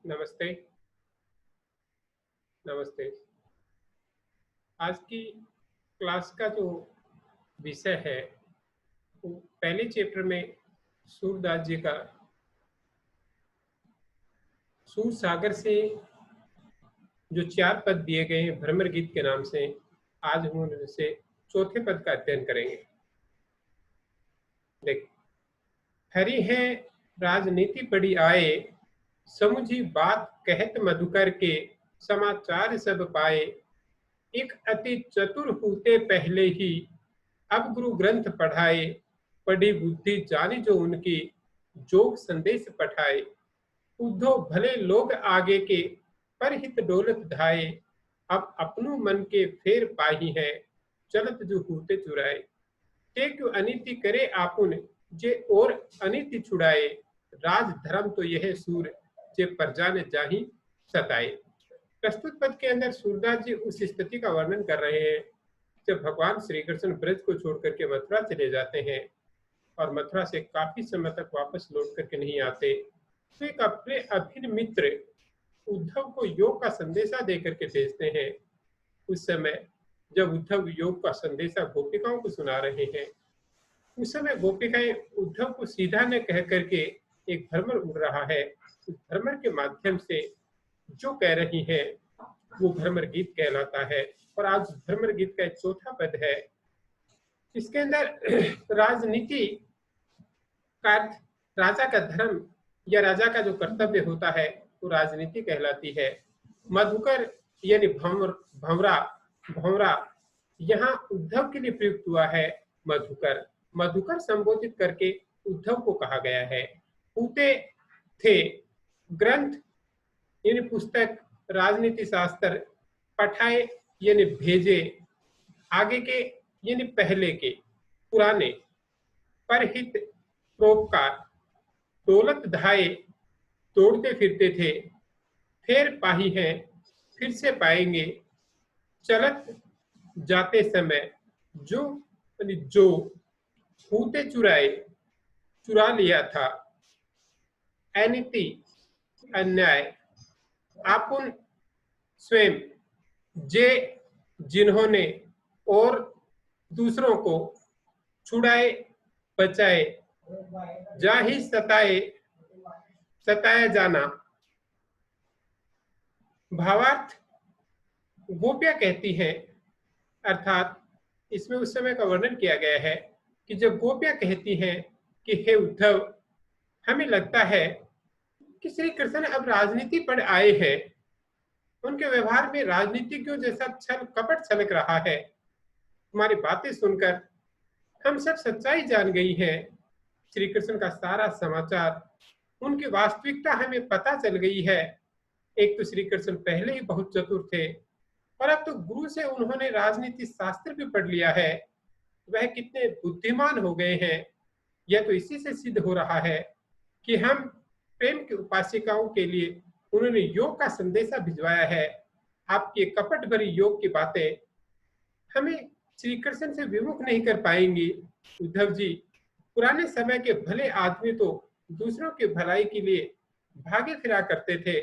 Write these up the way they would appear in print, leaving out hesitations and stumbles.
नमस्ते, नमस्ते। आज की क्लास का जो विषय है, वो पहले चैप्टर में सूरदास जी का सूर सागर से जो 4 पद दिए गए हैं भ्रमर गीत के नाम से, आज हम उनमें से चौथे पद का अध्ययन करेंगे। देख, हरि है राजनीति पड़ी आए, समुझी बात कहत मधुकर के, समाचार सब पाए, एक अति चतुर होते पहले ही, अब गुरु ग्रंथ पढ़ाए, पढ़ी बुद्धि जानी जो उनकी, जोग संदेश पठाए, उद्धव भले लोग आगे के, पर हित डोलत धाये, अब अपनो मन के फेर पाही है, चलत जो होते चुराए, ते क्यों अनिति करे आपुन, जे और अनिति छुड़ाए, राज धर्म तो यह सूर, जे प्रजा ने जाही सताए। प्रस्तुत पद के अंदर सूरदास जी उस स्थिति का वर्णन कर रहे हैं जब भगवान श्री कृष्ण ब्रज को छोड़ करके मथुरा चले जाते हैं और मथुरा से काफी समय तक वापस लौट करके नहीं आते, तो एक अपने अभिन्न मित्र उद्धव को योग का संदेशा दे करके भेजते हैं। उस समय जब उद्धव योग का संदेशा गोपिकाओं को सुना रहे हैं, उस समय गोपिकाएं उद्धव को सीधा न कह करके एक भ्रमर उड़ रहा है, उस भ्रमर के माध्यम से जो कह रही है वो भ्रमर गीत कहलाता है। और आज भ्रमर गीत का एक चौथा पद है, इसके अंदर राजनीति का अर्थ राजा का धर्म या राजा का जो कर्तव्य होता है वो राजनीति कहलाती है। मधुकर यानी भंवरा भंवरा यहाँ उद्धव के लिए प्रयुक्त हुआ है। मधुकर मधुकर संबोधित करके उद्धव को कहा गया है। पूते थे ग्रंथ यानी पुस्तक, राजनीति शास्त्र, पठाए यानी भेजे, आगे के यानी पहले के, पुराने, परहित प्रोपकार, दौलत धाये तोड़ते फिरते थे, फिर पाही है फिर से पाएंगे, चलत जाते समय जो जो होते चुराए चुरा लिया था, अनिति अन्याय, आपुन स्वयं, जे जिन्होंने और दूसरों को छुड़ाए बचाए, जाहि सताए सताया जाना। भावार्थ, गोपियां कहती हैं, अर्थात इसमें उस समय का वर्णन किया गया है कि जब गोपियां कहती हैं कि हे उद्धव, हमें लगता है कि श्री कृष्ण अब राजनीति पर आए हैं, उनके व्यवहार में राजनीतिज्ञों जैसा छल कपट छलक रहा है। तुम्हारी बातें सुनकर हम सब सच्चाई जान गई है, श्री कृष्ण का सारा समाचार, उनकी वास्तविकता हमें पता चल गई है। एक तो श्री कृष्ण पहले ही बहुत चतुर थे और अब तो गुरु से उन्होंने राजनीति शास्त्र भी पढ़ लिया है, वह कितने बुद्धिमान हो गए हैं। यह तो इसी से सिद्ध हो रहा है कि हम प्रेम की उपासिकाओं के लिए उन्होंने योग का संदेशा भिजवाया है। आपकी कपट भरी योग की बातें हमें श्री कृष्ण से विमुख नहीं कर पाएंगी। उद्धव जी, पुराने समय के भले आदमी तो दूसरों की भलाई के लिए भागे फिरा करते थे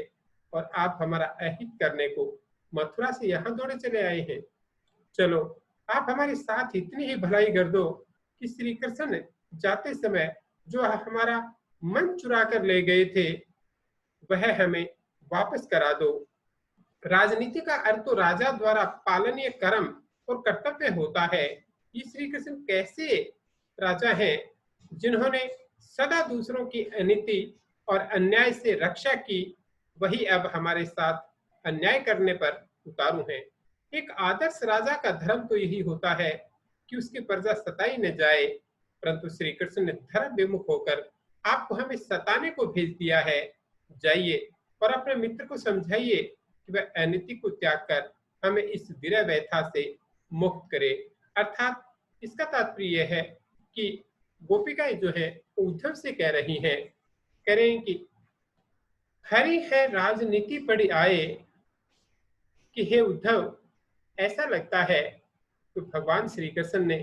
और आप हमारा अहित करने को मथुरा से यहाँ दौड़े चले आए हैं। चलो, आप हमारे साथ इतनी ही भलाई कर दो कि श्री कृष्ण जाते समय जो हमारा मन चुरा कर ले गए थे वह हमें वापस करा दो। राजनीति का अर्थ तो राजा द्वारा पालनीय कर्म और कर्तव्य होता है। ये श्री कृष्ण कैसे राजा हैं जिन्होंने सदा दूसरों की अनिति और अन्याय से रक्षा की, वही अब हमारे साथ अन्याय करने पर उतारू हैं। एक आदर्श राजा का धर्म तो यही होता है कि उसकी प्रजा सताई न जाए, परंतु श्री कृष्ण ने धर्म विमुख होकर आपको हमें सताने को भेज दिया है। जाइए और अपने मित्र को समझाइए कि वह अनिति को त्याग कर हमें इस विरह व्यथा से मुक्त करे। अर्थात इसका तात्पर्य यह है कि गोपिकाएं जो है उद्धव से कह रही हैं, कह रहे हैं कि हरि है राजनीति पड़ी आए, कि हे उद्धव, ऐसा लगता है कि भगवान श्री कृष्ण ने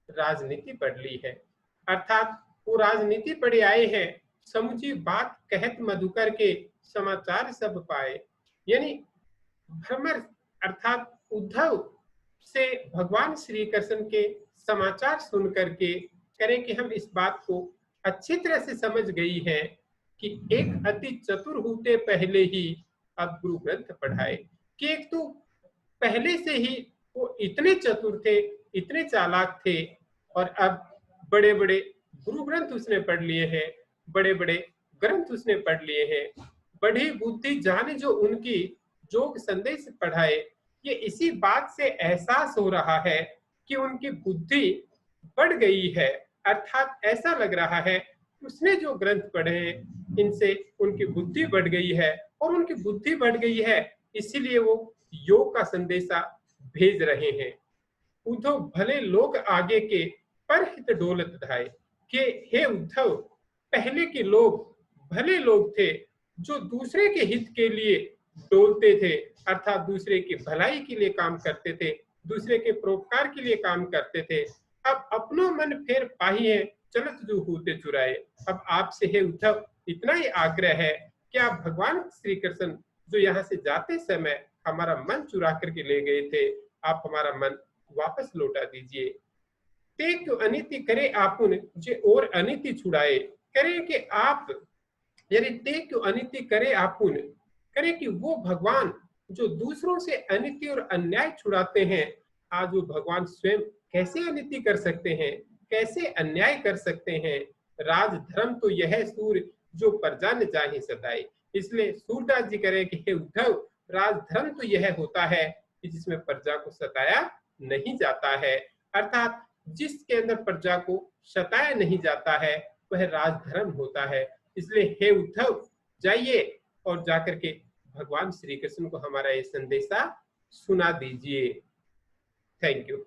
राजनीति पढ़ ली है। अर्थात वो राजनीति पढ़े आए हैं, समुझी बात कहत मधुकर के समाचार सब पाए। यानी भ्रमर अर्थात उद्धव से भगवान श्री कृष्ण के समाचार सुन करके करें कि हम इस बात को अच्छी तरह से समझ गई है कि एक अति चतुर होते पहले ही अब गुरु ग्रंथ पढ़ाए। कि एक तो पहले से ही वो इतने चतुर थे, इतने चालाक थे, और अब बड़े बड़े गुरु ग्रंथ उसने पढ़ लिए हैं, बड़े बड़े ग्रंथ उसने पढ़ लिए हैं। बड़ी बुद्धि जाने जो उनकी जोग संदेश पढ़ाए। ये इसी बात से एहसास हो रहा है कि उनकी बुद्धि बढ़ गई है। अर्थात ऐसा लग रहा है उसने जो ग्रंथ पढ़े हैं इनसे उनकी बुद्धि बढ़ गई है, और उनकी बुद्धि बढ़ गई है इसीलिए वो योग का संदेशा भेज रहे हैं। उद्धव भले लोग आगे के पर हित डोलत धाए। कि हे उद्धव, पहले के लोग भले लोग थे जो दूसरे के हित के लिए डोलते थे, अर्थात दूसरे की भलाई के लिए काम करते थे, दूसरे के परोपकार के लिए काम करते थे। अब अपनो मन फेर पाही है, चलत जो होते चुराए। अब आपसे हे उद्धव इतना ही आग्रह है कि आप भगवान श्री कृष्ण जो यहाँ से जाते समय हमारा मन चुरा करके ले गए थे, आप हमारा मन वापस लौटा दीजिए। ते क्यों अनिति करे आपुन जे और अनिति छुड़ाए। करे कि आप, यानी ते क्यों अनिति करे आपुन, करे कि वो भगवान जो दूसरों से अनिति और अन्याय छुड़ाते हैं, आज वो भगवान स्वयं कैसे अनिति कर सकते हैं, कैसे अन्याय कर सकते हैं। राज धर्म तो यह सूर जो प्रजा न जाहि सताए। इसलिए सूरदास जी करें कि हे उद्धव, राजधर्म तो यह होता है कि जिसमें प्रजा को सताया नहीं जाता है। अर्थात जिसके अंदर प्रजा को सताया नहीं जाता है वह राजधर्म होता है। इसलिए हे उद्धव, जाइए और जाकर के भगवान श्री कृष्ण को हमारा ये संदेशा सुना दीजिए। Thank you.